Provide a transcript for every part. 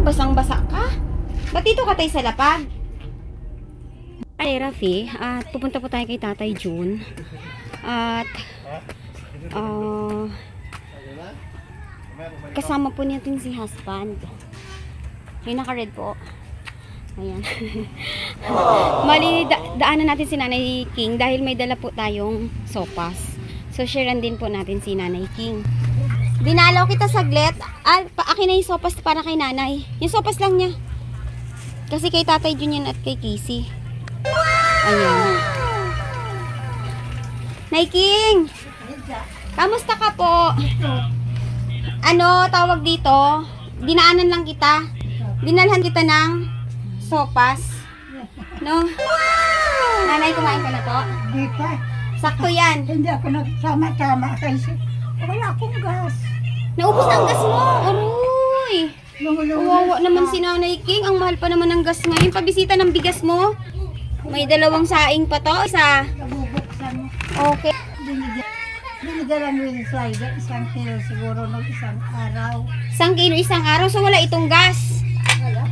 basang-basa ka. Ba't dito ka tayo sa lapag? Ay, Rafi, at pupunta po tayo kay Tatay June. At kasama po natin si husband. Yung naka-red po. Ayan. Mali, daanan natin si Nanay King dahil may dala po tayong sopas. So, sharean din po natin si Nanay King. Dinalaw kita saglit. Akin na yung sopas para kay Nanay. Yung sopas lang niya. Kasi kay Tatay Jun yan at kay Casey. Ayan. Nay King! Kamusta ka po? Ano, tawag dito? Dinaanan lang kita. Dinalhan kita ng sopas. No? Nanay, kumain ka na po? Hindi pa. Sakto yan. Hindi ako nagsama-sama kasi wala akong gas. Naubos na ang gas mo. Aroy. Kawawa naman si Nanay King. Ang mahal pa naman ng gas ngayon. Pabisita ng bigas mo. May dalawang saing pa to. Isa. Nabubuksan. Okay. Binigyan lang yung slider. 1 kilo siguro ng isang araw. 1 kilo isang araw. So wala itong gas. Wala.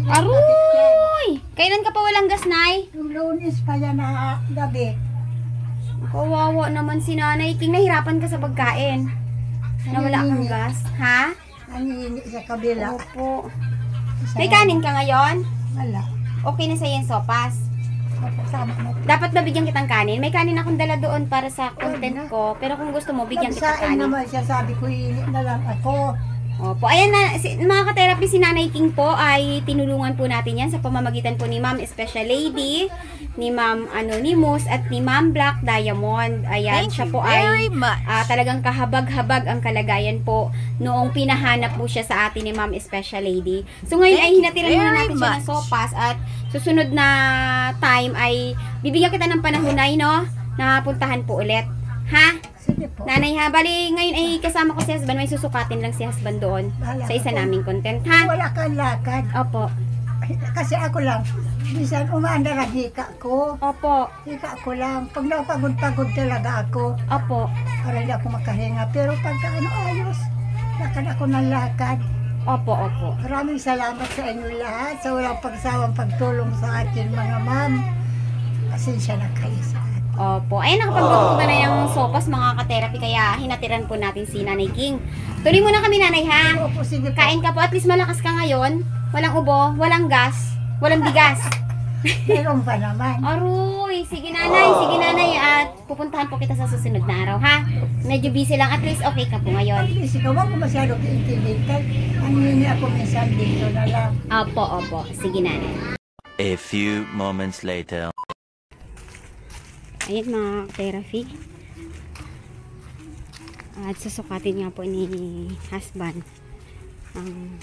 Aroy. Kailan ka pa walang gas, Nay? Yung Lunes pa yan na gabi. Kawawa naman si Nanay King. Nahirapan ka sa pagkain. Na wala kang gas. Ha? Nangingi sa kabila. Opo. May kanin ka ngayon? Wala. Okay na sa'yo yung sopas. Sama mo. Dapat mabigyan kitang kanin. May kanin akong dala doon para sa content ko. Pero kung gusto mo, bigyan kitang Pagsain kanin. naman siya, sabi ko, iinit na lang ako. Opo. Ayan na, mga ka-therapy, si Nanay King po ay tinulungan po natin yan sa pamamagitan po ni Ma'am Special Lady, ni Ma'am Anonymous, at ni Ma'am Black Diamond. Ayan, siya po ay talagang kahabag-habag ang kalagayan po noong pinahanap po siya sa atin ni Ma'am Special Lady. So ngayon ay hinatiran muna natin siya ng sopas at susunod na time ay bibigyan kita ng panahonay, no? Na puntahan po ulit. Ha? Sige po. Nanay ha, bali ngayon ay kasama ko si husband, may susukatin lang si husband doon sa isa naming content, ha? Wala kang lakad. Opo. Kasi ako lang, bisan umandar ang hika ko. Opo. Hika ko lang. Pag napagod-pagod talaga ako, Opo. para hindi ako makahinga. Pero pagka ano ayos, lakad ako ng lakad. Opo, opo. Maraming salamat sa inyo lahat sa walang pagsawang pagtulong sa akin mga ma'am. Pasensya na kayo sa atin. Opo. Ayan, nakapagluto ko na yung sopas mga ka-therapy, kaya hinatiran po natin si Nanay King. Tuloy muna kami, Nanay, ha? Opo, sige po. Kain ka po, at least malakas ka ngayon. Walang ubo, walang gas, walang bigas. Meron pa naman. Aroy, sige Nanay, at pupuntahan po kita sa susunod na araw, ha? Medyo busy lang, at least okay ka po ngayon. Please, ikaw wag mo masyado kiintindihan. Ang hihingi ako minsan dito na lang. Opo, opo. Sige, Nanay. A few moments later. Ayan mga therapy. At susukatin nga po ni husband ang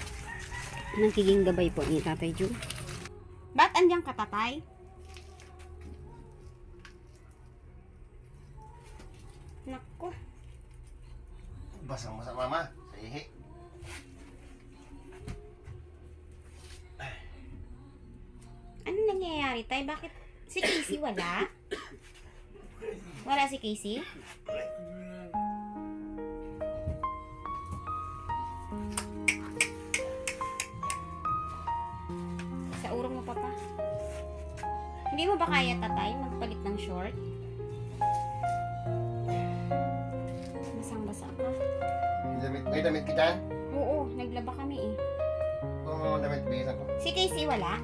nagiging gabay po ni Tatay June. Ba't andyan ka, Tatay? Naku. Basang-basa, Mama. Sa ihi. Ano nangyayari, Tay? Bakit si Casey wala? Wala si Casey? Sa urong mo, Papa. Hindi mo ba kaya, Tatay, magpalit ng short? Basang-basa ka. May damit ka dyan? Oo, naglaba kami eh. Kung mga damit, bigisan ko. Si Casey wala?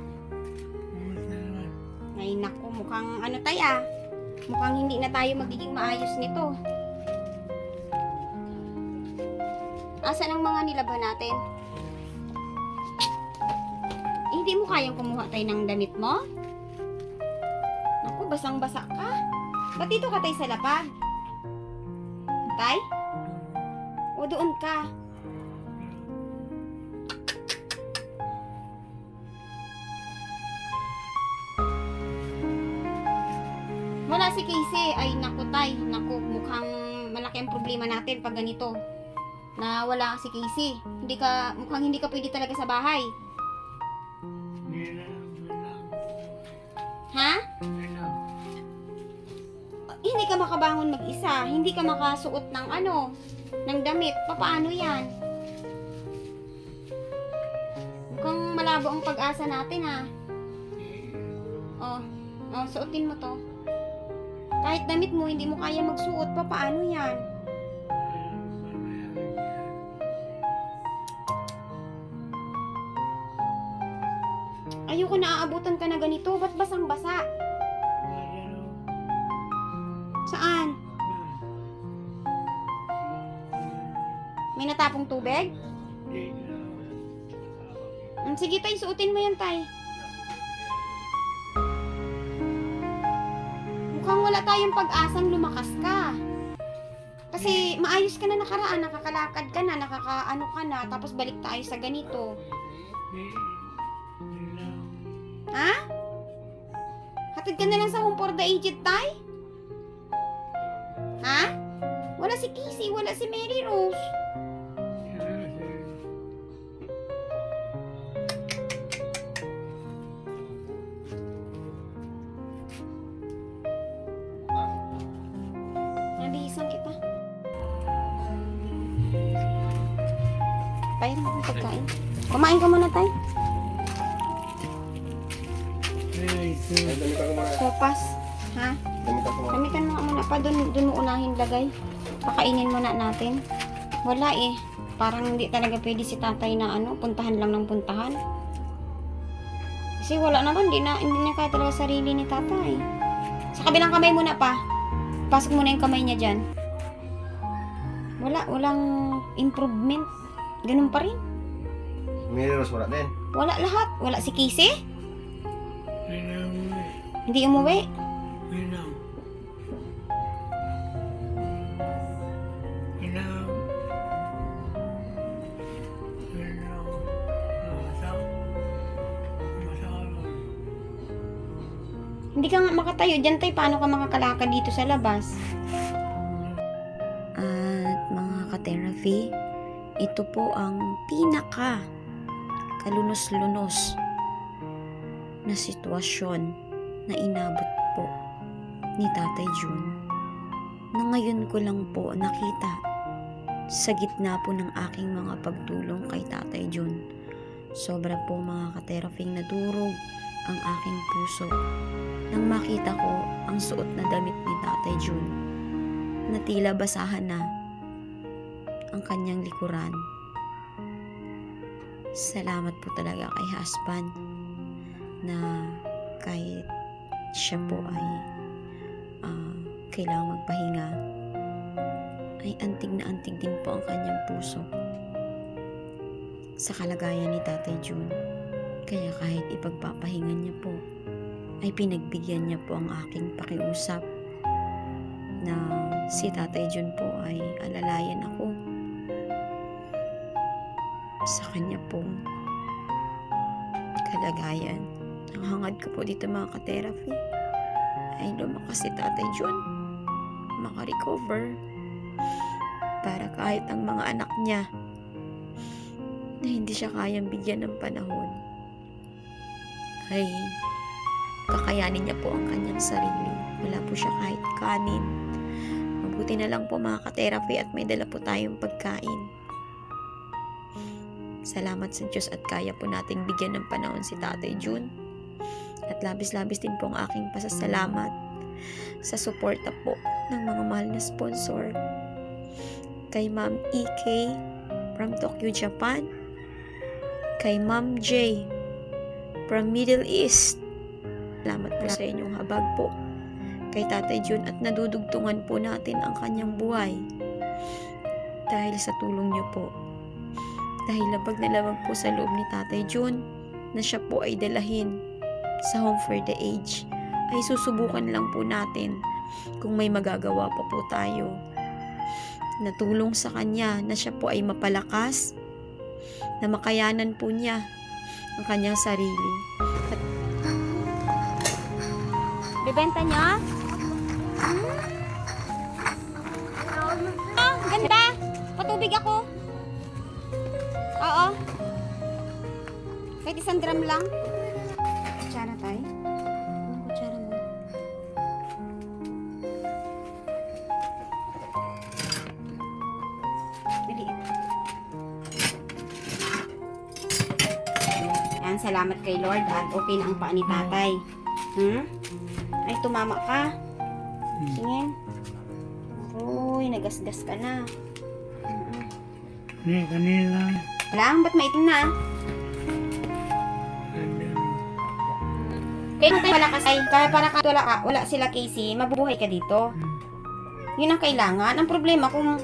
Ay, naku, mukhang ano tayo ah. Mukhang hindi na tayo magiging maayos nito. Asan ang mga nilaban natin? Hindi mo kayang kumuha tayo ng damit mo? Naku, basang-basa ka. Ba't dito ka tayo sa lapag? Tay? O doon ka? Wala si Casey. Ay, naku, Tay. Naku, mukhang malaki ang problema natin pag ganito. Na wala si Casey. Mukhang hindi ka pwede talaga sa bahay. Ha? Hindi ka makabangon mag-isa. Hindi ka makasuot ng ng damit. Paano yan? malabo ang pag-asa natin ha. Oh, suotin mo to. Kahit damit mo, hindi mo kaya magsuot pa, paano yan? Ayoko na aabutan ka na ganito. Ba't basang-basa? Saan? May natapong tubig? Sige tay, suotin mo yan tay. Mukhang wala tayong pag-asang lumakas ka. Kasi maayos ka na nakaraan, nakakalakad ka na, nakakaano ka na, tapos balik tayo sa ganito. Ha? Hatid ka na lang sa home for the aged, tay? Ha? Wala si Casey, wala si Mary Rose. Nabihisan kita. Tayo na ang pagkain. Kumain ka muna, tay. Ay, damitan ko muna. Sopas. Ha? Damitan ko muna. Gamitan mo nga muna pa. Doon mo unahin lagay. Pakainin muna natin. Wala eh. Parang hindi talaga pwede si tatay na puntahan lang ng puntahan. Kasi wala naman. Hindi na kaya talaga sarili ni tatay. Sa kabilang kamay muna pa. Pasok muna yung kamay niya dyan. Walang improvement. Ganun pa rin. Mary Rose wala din. Wala lahat. Wala si Casey. Hindi umuwi. Hindi ka nga makatayo dyan, tay. Paano ka makakalakad dito sa labas? At mga ka-therapy, ito po ang pinaka kalunos-lunos na sitwasyon na inabot po ni Tatay Jun, na ngayon ko lang po nakita sa gitna po ng aking mga pagtulong kay Tatay Jun. Sobra po mga ka-therapy nadurog ang aking puso nang makita ko ang suot na damit ni Tatay Jun na tila basahan na ang kanyang likuran. Salamat po talaga kay husband na kahit siya po ay kailangang magpahinga, ay antig na antig din po ang kanyang puso sa kalagayan ni Tatay Jun. Kaya kahit ipagpapahinga niya po, ay pinagbigyan niya po ang aking pakiusap na si Tatay Jun po ay alalayan ako sa kanya pong kalagayan. Ang hangad ko po dito mga ka-therapy ay lumakas si Tatay Jun, makarecover, para kahit ang mga anak niya na hindi siya kayang bigyan ng panahon ay kakayanin niya po ang kanyang sarili. Wala po siya kahit kanin. Mabuti na lang po mga ka-therapy at may dala po tayong pagkain. Salamat sa Diyos at kaya po nating bigyan ng panahon si Tatay Jun. At labis-labis din po ang aking pasasalamat sa suporta po ng mga mahal na sponsor. Kay Ma'am EK from Tokyo, Japan. Kay Ma'am J from Middle East. Salamat po sa inyong habag po kay Tatay Jun at nadudugtungan po natin ang kanyang buhay dahil sa tulong niyo po. Dahil labag na labag po sa loob ni Tatay Jun na siya po ay dalahin sa Home for the Aged, ay susubukan lang po natin kung may magagawa pa po tayo na tulong sa kanya na siya po ay mapalakas, na makayanan po niya ang kanyang sarili. Bibenta niya? Oh, ganda! Patubig ako. Oo. Kahit isang drum lang. Kutsara tayo. Kutsara mo. Dali. Yan, salamat kay Lord at okay na ang paa ni tatay. Ay, tumama ka. Tingin. Uy, nagasgas ka na. Kanina. Lang, ba't maitim na? Kaya tayo malakas ay, para wala sila Casey, mabubuhay ka dito. Yun ang kailangan. Ang problema kung,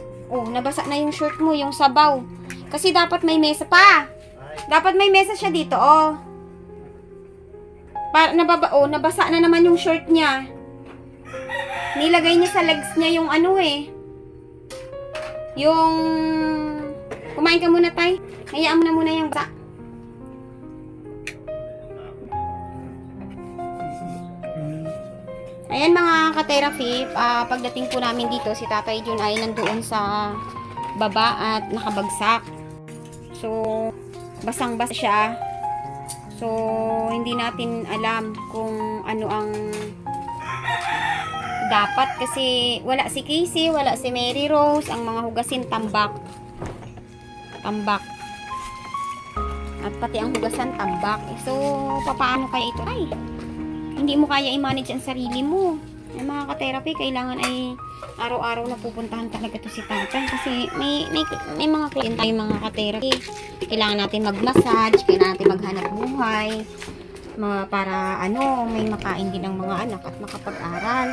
nabasa na yung shirt mo, yung sabaw. Kasi dapat may mesa pa. Dapat may mesa siya dito, nabasa na naman yung shirt niya. Nilagay niya sa legs niya yung yung, kumain ka muna, tay. Hayaan mo na muna yung basa. Ayan mga ka-therapy, pagdating po namin dito, si Tatay Jun ay nandoon sa baba at nakabagsak. So, basang-basa siya. So, hindi natin alam kung ano ang dapat kasi wala si Casey, wala si Mary Rose, ang mga hugasin tambak. Tambak. At pati ang hugasan tambak. So, paano kaya ito? Ay, hindi mo kaya i-manage ang sarili mo. Ay, mga ka-therapy, kailangan ay araw-araw na pupuntahan talaga to si Tatay kasi may mga kliyente tayong mga ka-therapy. Kailangan natin mag-massage, kailangan natin maghanap buhay para may makain din ang mga anak at makapag-aral.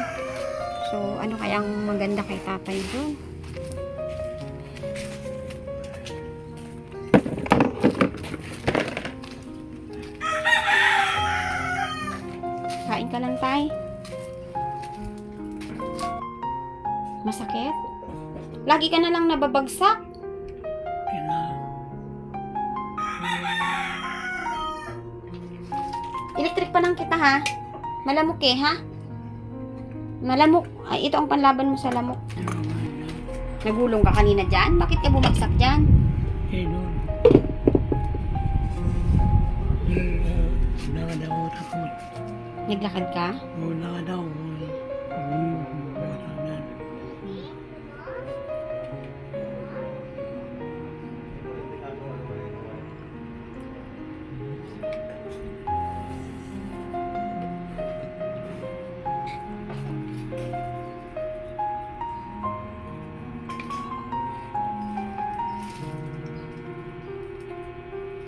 So, ano kayang maganda kay Tatay doon? Kain ka lang, tay. Masakit? Lagi ka na lang nababagsak? Electric pa lang kita, ha? Malamok ha? Malamok. Ay, ito ang panlaban mo sa lamok. Nagulong ka kanina dyan? Bakit ka bumagsak dyan? Naglakad ka?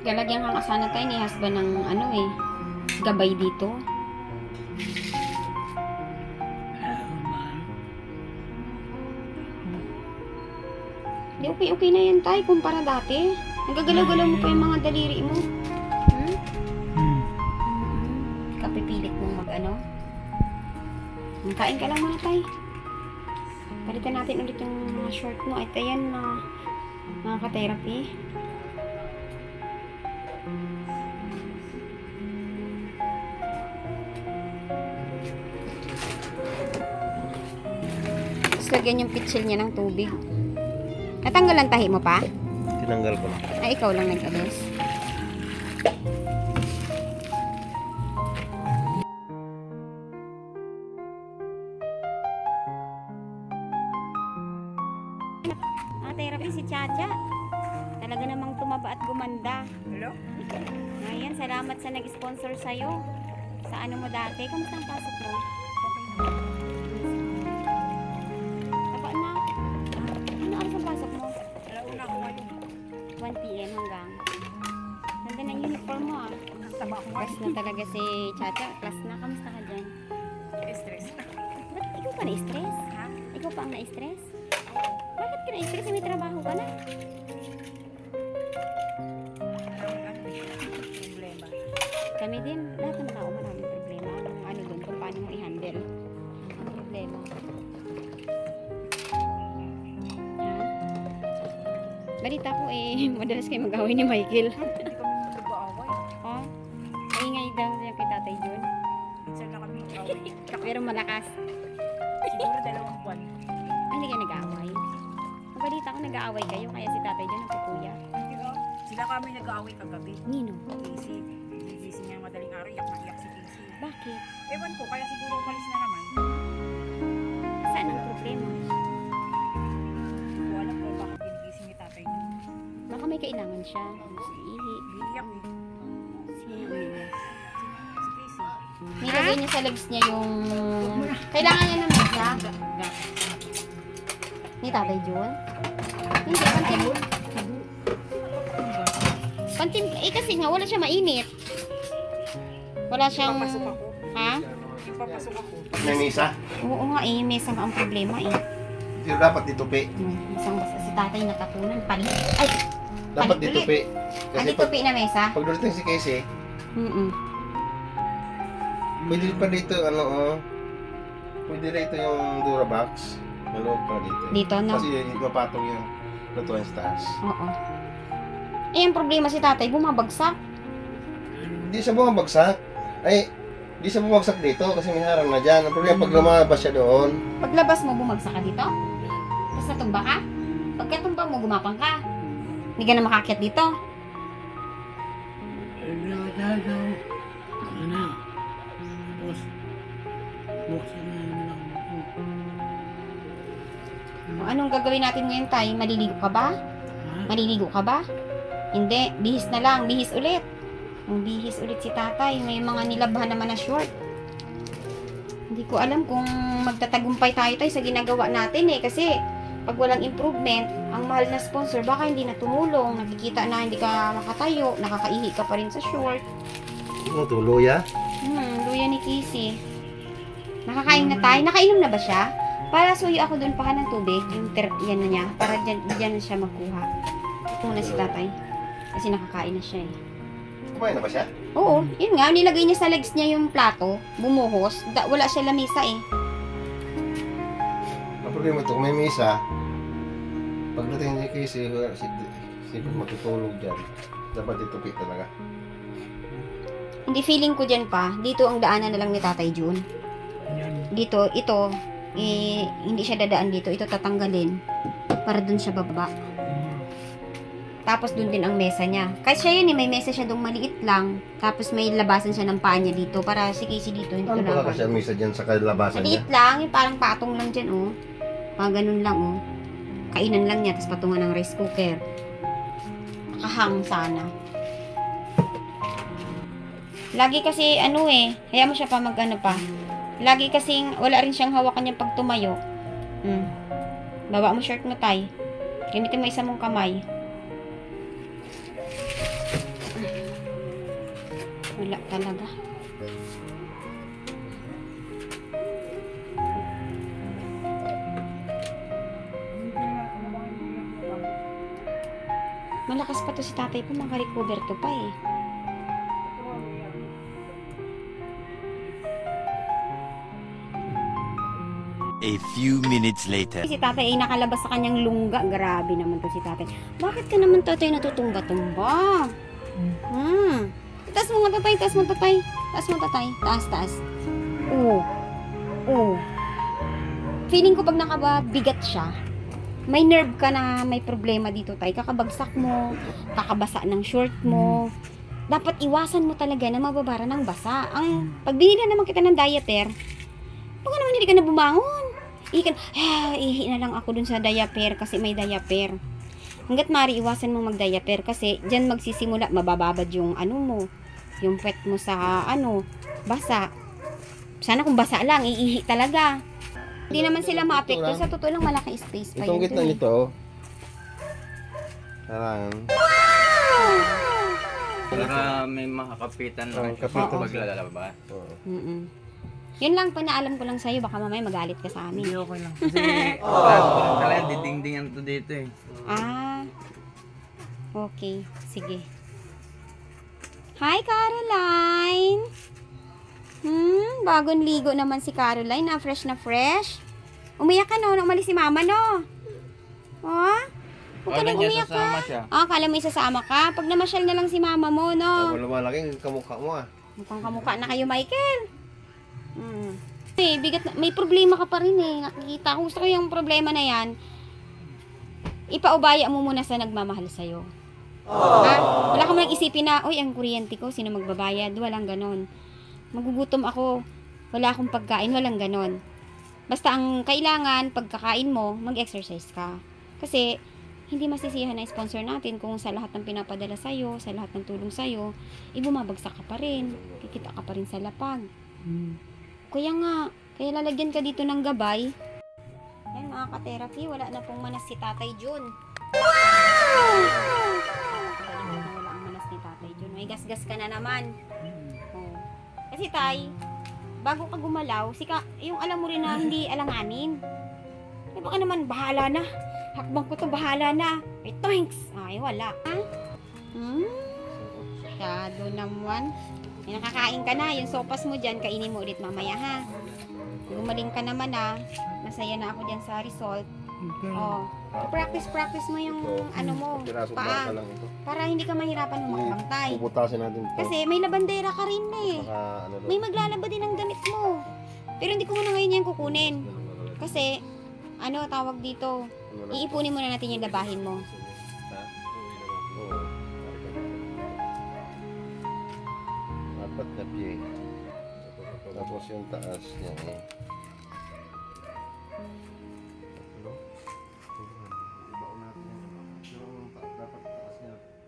Galagyan kang asana tayo ni husband ng gabay dito. Di okay na yan tayo kumpara dati. Nagagalaw-galaw mo pa yung mga daliri mo. Kapipilit mong kain ka lang muna tayo. Palitan natin ulit yung mga short mo. At ayan mga ka-therapy. Tapos lagyan yung pitsil niya ng tubig. Natanggal ang tahi mo pa? Tinanggal ko na. Ay, ikaw lang nag-alis. Therapy si Chacha. Talaga namang tumaba at gumanda. Hello? Ayan, salamat sa nag-sponsor sa'yo. Sa ano mo dati? Kamusta ang pasok mo? Taba na. Ano oras ang pasok mo? 1 PM hanggang. Ganda ng uniform mo Class na talaga si Chacha. Class na. Kamusta ka dyan? Stress. Ba't ikaw pa na-stress? Ha? Ikaw pa ang na-stress? Bakit ka na-stress? May trabaho ka na. Problema. Kami din. Lahat ng tao maraming problema. Ano doon? Kung paano mo i-handle. Ang problema. Balita ko madalas kayo mag-away ni Michael. Hindi kami nag-aaway. Ingay daw niya kay Tatay Jun. Minsan lang kami nag-aaway. Pero malakas. Siguro 2 buwan. Ay, hindi kayo nag-aaway. Balita ko nag-aaway kayo, kaya si Tatay Jun napupuya. Sila kami nag-aaway kagabi. Nino? Casey. Gising niya madaling araw. Iyak na iyak si Casey. Bakit? Ewan ko, kaya siguro umalis na naman. Saan ang problema? Hindi ko alam kung bakit ginigising ni tatay niya. Baka may kailangan siya. Si Ihi. Iiyak Si Nilagay niya sa legs niya yung... Kailangan niya ng mesa. Ni Tatay Jun? Hindi, pantimpla. Eh kasi nga, wala siya mainit. Wala siyang... Ha? May misa. Oo nga eh, mesa nga ang problema eh. Hindi dapat ditupi. Isang basta si Tatay natapunan. Palit. Ay! Dapat Palit ulit. ditupi. Kasi Ano tupi na mesa? pag dumating si Casey, pwede pa dito, pwede rito yung Durabox. Maloob pa dito. Dito, no? Kasi mapatong yung lutuan sa taas. Oo. Eh, ang problema si Tatay, bumabagsak. Hindi siya bumabagsak. Ay, hindi siya bumagsak dito kasi may harang na dyan. Ang problema, pag lumabas siya doon, Paglabas mo, bumagsak ka dito? Tapos natumba ka? Pagkatumba mo, gumapang ka? Hindi ka na makakyat dito? O, anong gagawin natin ngayon, Tay? Maliligo ka ba? Maliligo ka ba? Hindi, bihis na lang, bihis ulit. Ang bihis ulit si Tatay, may mga nilabhan naman na short. Hindi ko alam kung magtatagumpay tayo sa ginagawa natin eh, kasi pag walang improvement, ang mahal na sponsor baka hindi na tumulong, nakikita na hindi ka makatayo, nakakaihi ka pa rin sa short. tuluya. Luya ni Casey. Nakakain na tayo. Nakainom na ba siya? Para suyo ako doon pa ng tubig, yung yan na niya, para dyan na siya magkuha. Ito na si Tatay. Kasi nakakain na siya eh. Kumain na ba siya? Oo, yun nga, nilagay niya sa legs niya yung plato, bumuhos, wala siya lamisa eh. Ang problema ito, kung may misa, pagdating ni Casey, si matutulog dyan. Dapat ditupi talaga. Hindi, feeling ko dyan pa, dito ang daanan na lang ni Tatay Jun. Dito, ito, hindi siya dadaan dito, ito tatanggalin para dun siya bababa. Tapos dun din ang mesa niya. Kasi siya yun may mesa siya dong maliit lang. Tapos may labasan siya ng paa niya dito para si Casey dito hindi Ano ko ba kasi ang misa dyan sa kalabasan niya? maliit lang, yung parang patong lang dyan oh. Ganun lang oh. Kainan lang niya, tapos patungan ng rice cooker. Nakahang sana. Lagi kasi kaya mo siya pa pa. Lagi kasing wala rin siyang hawakan niya pag tumayo. Baba mo shirt mo, Tay. Gamitin mo isa mong kamay. Wala talaga. Malakas pa to si Tatay po, makarecover to pa eh. A few minutes later. Si Tatay ay nakalabas sa kanyang lungga. Grabe naman to si Tatay. Bakit ka naman, Tatay, natutumba-tumba? Taas mo nga, Tatay. Taas mo, Tatay. Taas mo, Tatay. Taas, taas. Oo. Feeling ko pag nakabigat siya, may nerve ka na may problema dito, Tay. Kakabagsak mo, kakabasa ng short mo. Dapat iwasan mo talaga na mababara ng basa. Pag binila naman kita ng diaper, baka naman hindi ka na bumangon. Ihi na lang ako dun sa diaper kasi may diaper. Hanggat mari, iwasan mo mag-diaper kasi dyan magsisimula, mabababad yung yung pet mo sa basa. Sana kung basa lang, iihi talaga. Hindi naman sila maapekto. Sa totoo lang, malaki space pa Itong yun. gitna nito, kailangan. Para may makakapitan lang siya kapitan pag siya. lalaba. Yun lang, panaalam ko lang sa'yo. Baka mamaya magalit ka sa Hindi amin. okay lang. Kasi parang talaga didingdingan to dito eh. Okay. Sige. Hi, Caroline! Bagong ligo naman si Caroline. Fresh na fresh. Umiyak ka, no? Umalis si mama, no? Huwag ka nang umiyak ka. Sasama siya. Kala mo isasama ka? Pag namasyal na lang si mama mo, no? Wala malaki kamukha mo ah. Mukhang kamukha na kayo, Michael. Bigat na, may problema ka pa rin eh. Nakikita ko. Gusto ko yung problema na yan. Ipaubaya mo muna sa nagmamahal sa'yo. Wala ka mo nang isipin na, oy, ang kuryente ko, sino magbabayad? Walang ganon. Magugutom ako. Wala akong pagkain. Walang ganon. Basta ang kailangan, pagkakain mo, mag-exercise ka. Kasi, hindi masisiyahan na sponsor natin kung sa lahat ng pinapadala sa'yo, sa lahat ng tulong sa'yo, bumabagsak ka pa rin. Kikita ka pa rin sa lapag. Kaya nga, kaya lalagyan ka dito ng gabay. Ayan mga ka-therapy, wala na pong manas si Tatay Jun. Wow! Wala ang manas ni Tatay Jun. May gasgas ka na naman. Oh. Kasi tay, bago ka gumalaw, yung alam mo rin na hindi alanganin. Eh baka naman, bahala na. Hakbang ko to, bahala na. Ay, thanks. Ay, wala. Ha? Masyado naman. May nakakain ka na. Yung sopas mo dyan, kainin mo ulit mamaya, ha? Gumaling ka naman, ha? Masaya na ako dyan sa result. Oh. Practice mo yung ano mo, paa. Para hindi ka mahirapan humakbang tay. Puputasin natin ito. Kasi may labandera ka rin eh. May maglalaba din ang damit mo. Pero hindi ko muna ngayon yan kukunin. Kasi, ano tawag dito, iipunin muna natin yung labahin mo. Apat na pie. Tapos yung taas niya eh.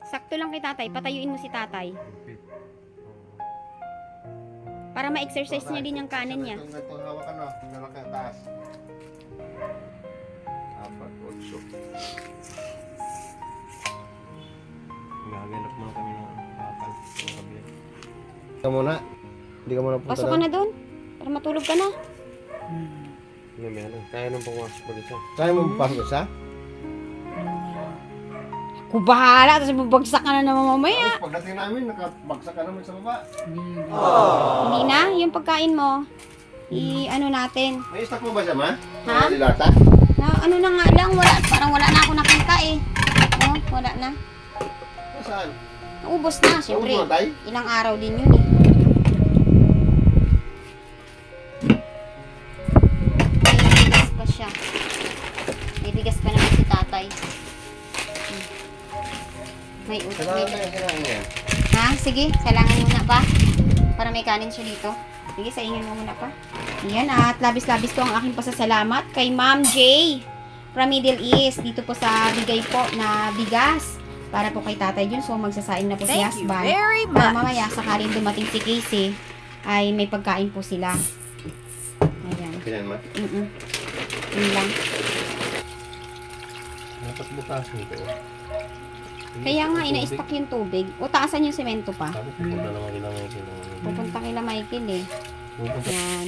Sakto lang kay tatay, patayuin mo si tatay. Para ma-exercise niya din yung kanan niya. Itong hawakan na, lalaki ang taas. Apat, 8. Nagaganap muna kami ng bakal. Hindi ka muna. Hindi ka muna punta Pasok ka na doon. Para matulog ka na. Kaya nung pumasok ko dito. Kaya mo pasok isa? Kung bahala, tapos babagsak ka na naman mamaya. Tapos pagdating namin, nakabagsak ka naman sa baba. Hindi na, yung pagkain mo, ano natin. May stock mo ba siya, ma? Ha? Dilata? Ano na nga lang, parang wala na ako nakita eh. Oh, wala na. Saan? Naubos na, syempre. Naubos na, tay? Ilang araw din yun eh. May bigas pa siya. May bigas pa naman si tatay. May Kailangan niya. Ha? Sige, salangan muna pa. Para may kanin siya dito. Sige, saingin mo muna pa. Ayan, at labis-labis po ang aking pasasalamat kay Ma'am J. From Middle East. Dito po sa bigay po na bigas. Para po kay Tatay Jun. So, magsasaing na po si husband. Para mamaya, sakaling dumating si Casey, ay may pagkain po sila. Ayan. Kailan, ma? Yun lang. Dapat bukas nito. Kaya nga, ina-stock yung tubig. O, taasan yung semento pa. Sabi ko, punta naman kila Michael. Pupunta kila Michael eh. Pupunta. Yan.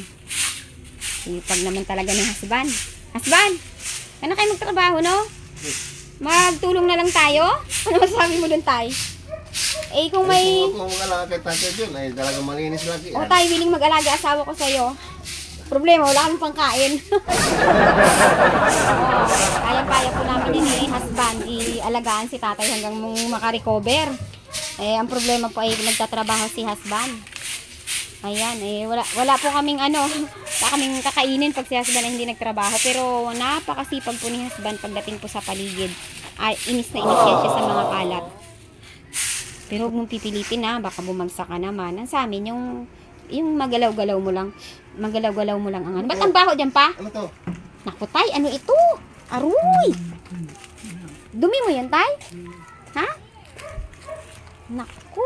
Sipag naman talaga ng husband. Husband! Ano kayo magtrabaho, no? Magtulong na lang tayo? Ano masasabi mo dun, tay? Eh, kung may... Kung mag-alaga kay Tatay Jun, ay talagang malinis lagi. O, tay, willing mag-alaga asawa ko sa'yo. Problema, wala kang pangkain. Kaya-kaya po namin yun eh, husband, i-alagaan si tatay hanggang makarecover. Eh, ang problema po ay nagtatrabaho si husband. Ayan, eh, wala po kaming wala kaming kakainin pag si husband ay hindi nagtrabaho. Pero napakasipag po ni husband pagdating po sa paligid. Ay, inis na inis yan siya sa mga kalat. Pero huwag mong pipilitin na, baka bumagsak ka naman. Ang sa amin, yung magalaw-galaw mo lang. Magalaw-galaw mo lang ang ano. Ba't ang baho dyan pa? Ano to? Naku, tay, ano ito? Aruy! Dumi mo yan, tay? Ha? Naku.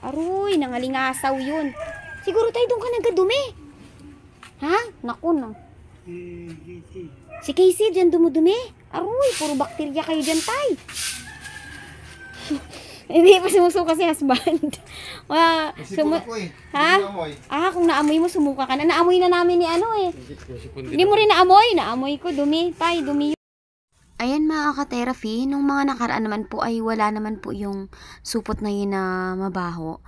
Aruy, nangalingasaw yun. Siguro tayo doon ka nagkadumi. Ha? Naku, no. Si Casey, dyan dumudumi. Aruy, puro bakterya kayo dyan, tay. Hindi pa sumusuka si husband. Sipag ako eh. Ha? Hindi amoy. Kung naamoy mo, sumuka ka na. Naamoy na namin ni Hindi mo rin naamoy. Naamoy ko, dumi. Tay, dumi. Ayan mga ka-therapy, nung mga nakaraan naman po ay wala naman po yung supot na yun na mabaho.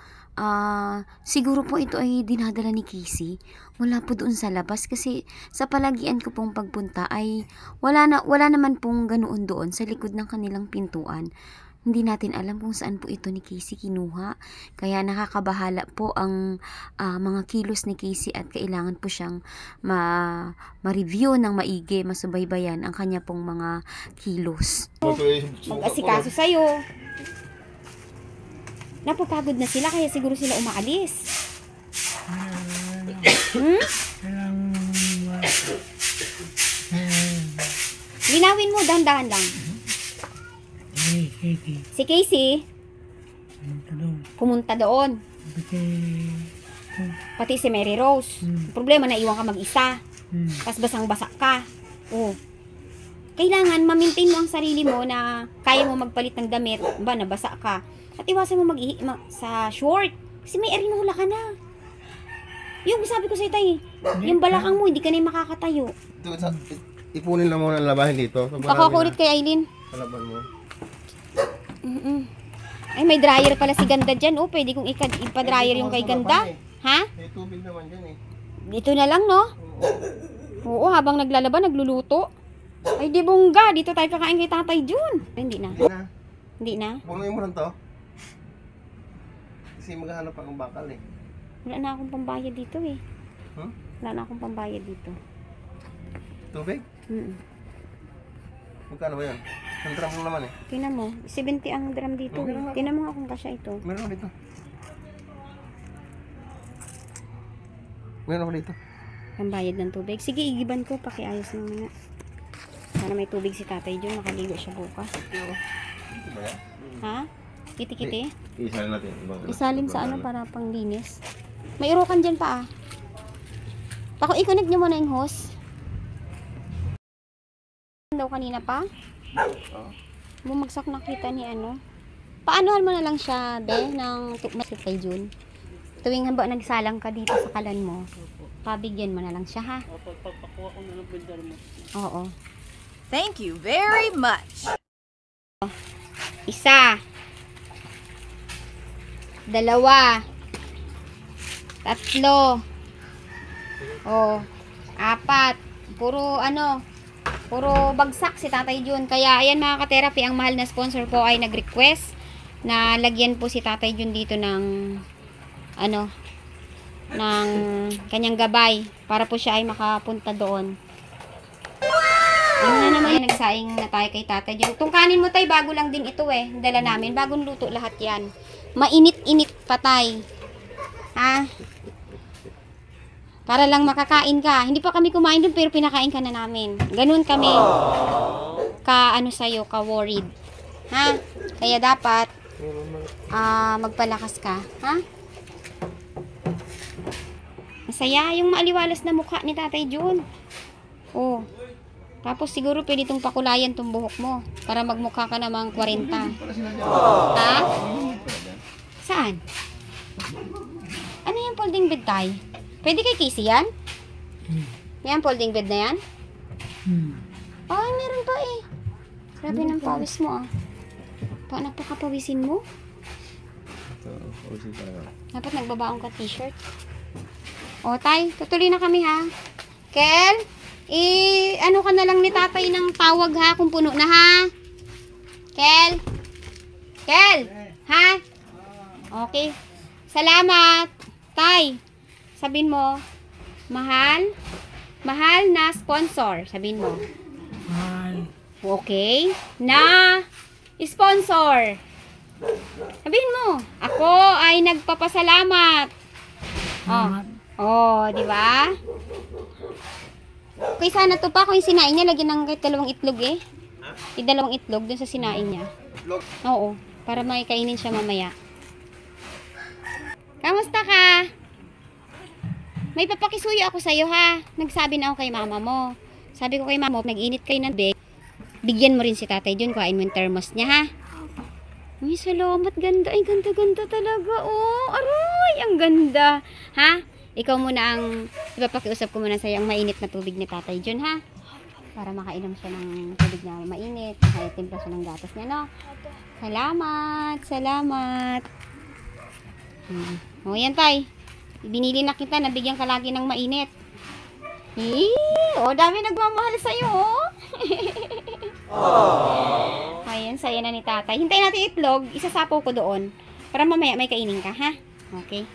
Siguro po ito ay dinadala ni Casey. Wala po doon sa labas kasi sa palagian ko pong pagpunta ay wala naman pong ganoon doon sa likod ng kanilang pintuan. Hindi natin alam kung saan po ito ni Casey kinuha. Kaya nakakabahala po ang mga kilos ni Casey at kailangan po siyang ma-review ng maigi, masubaybayan ang kanya pong mga kilos. Mag-asikaso sa'yo. Napapagod na sila kaya siguro sila umaalis. Linawin mo, dahan-dahan lang. Si Casey, pumunta doon. Pati si Mary Rose. Problema na iwan ka mag-isa. Tapos basang-basa ka. Oh. Kailangan ma-maintain mo ang sarili mo na kaya mo magpalit ng damit, ba nabasa ka. At iwasan mo sa short. Kasi may arinula ka na. Yung sabi ko sa'yo tayo, yung balakang mo, hindi ka na yung makakatayo. Ipunin lang muna ang labahin dito. Pakakulit kay Aileen. Kalaban mo. Ay, may dryer pala si Ganda dyan. Oh, pwede kong ipa-dryer yung kay Ganda. Ha? May tubig naman dyan eh. Dito na lang, no? Oo, habang naglalaban, nagluluto. Ay, di bongga. Dito tayo kakain kay Tatay Jun. Ay, hindi na. Hindi na. Punuin mo lang to. Kasi maghahanap pa ng bakal eh. Wala na akong pambayad dito eh. Huh? Wala na akong pambayad dito. Tubig? Magkano ba yan? Ang drum lang naman eh. Tingnan mo. 70 ang drum dito. Okay, Eh. Tingnan mo nga kung kasya ito. Meron ako dito. Meron ako dito. Pambayad ng tubig. Sige, igiban ko. Pakiayos lang nga. Para may tubig si Tatay Jun. Makaligo siya bukas. Dito ba yan? Ha? Kiti-kiti? Isalin natin. Isalim sa ano para panglinis. May urukan dyan pa ah. I-connect nyo muna yung hose. Daw kanina pa? Bumagsak na kita ni ano. Paanohan mo na lang siya, be, ng tukmas kay Jun. Tuwing hamba nagsalang ka dito sa kalan mo, pabigyan mo na lang siya, ha? Pagpapakuha ko na ng pindar mo. Oo. Thank you very much. Isa. Dalawa. Tatlo. Oh. Apat. Puro bagsak si Tatay Jun. Kaya ayan mga ka-therapy, ang mahal na sponsor po ay nag-request na lagyan po si Tatay Jun dito ng ng kanyang gabay para po siya ay makapunta doon. Ano na naman, nagsaing na tayo kay Tatay Jun. Itong kanin mo tay, bago lang din ito eh. Dala namin, bagong luto lahat yan. Mainit-init patay. Ha? Para lang makakain ka. Hindi pa kami kumain dun, pero pinakain ka na namin. Ganun kami sa'yo, ka-worried. Ha? Kaya dapat, magpalakas ka. Ha? Masaya yung maaliwalas na mukha ni Tatay Jun. Oh. Tapos siguro pwede itong pakulayan itong buhok mo para magmukha ka namang 40. Ha? Saan? Ano yung folding bed tay? Pwede kay Casey yan? Yan, folding bed na yan? Ay, meron pa eh. Grabe ng pawis mo ah. Napakapawisin mo? Dapat nagbabaong ka t-shirt. O tay, tutuloy na kami ha. Kel, ano ka na lang ni Tatay ng tawag ha kung puno na ha. Kel, ha? Okay. Salamat. Tay, sabihin mo, mahal na sponsor. Sabihin mo. Okay. Na sponsor. Sabihin mo, ako ay nagpapasalamat. Oh, di ba? Okay, sana to pa kung yung sinain niya, lagyan ng kahit 2 itlog eh. Yung 2 itlog dun sa sinain niya. Oo, para may kainin siya mamaya. Kamusta ka? May papakisuyo ako sa'yo ha. Nagsabi na ako kay mama mo. Sabi ko kay mama mo, nag-init kayo ng big. Bigyan mo rin si Tatay Jun, kuhain mo yung thermos niya ha. Uy, salamat, ganda. Ay, ganda-ganda talaga. Oh, aroy, ang ganda. Ha? Ikaw muna ang, ipapakiusap ko muna sa'yo ang mainit na tubig ni Tatay Jun, ha? Para makainom siya ng tubig na mainit. Kaya timpla siya ng gatas niya, no? Salamat. O, yan, tay. Binili na kita, nabigyan ka lagi ng mainit. O, dami nagmamahal sa'yo, oh. Ayan, saya na ni Tatay. Hintayin natin itlog, isasapaw ko doon. Para mamaya may kainin ka, ha? Okay.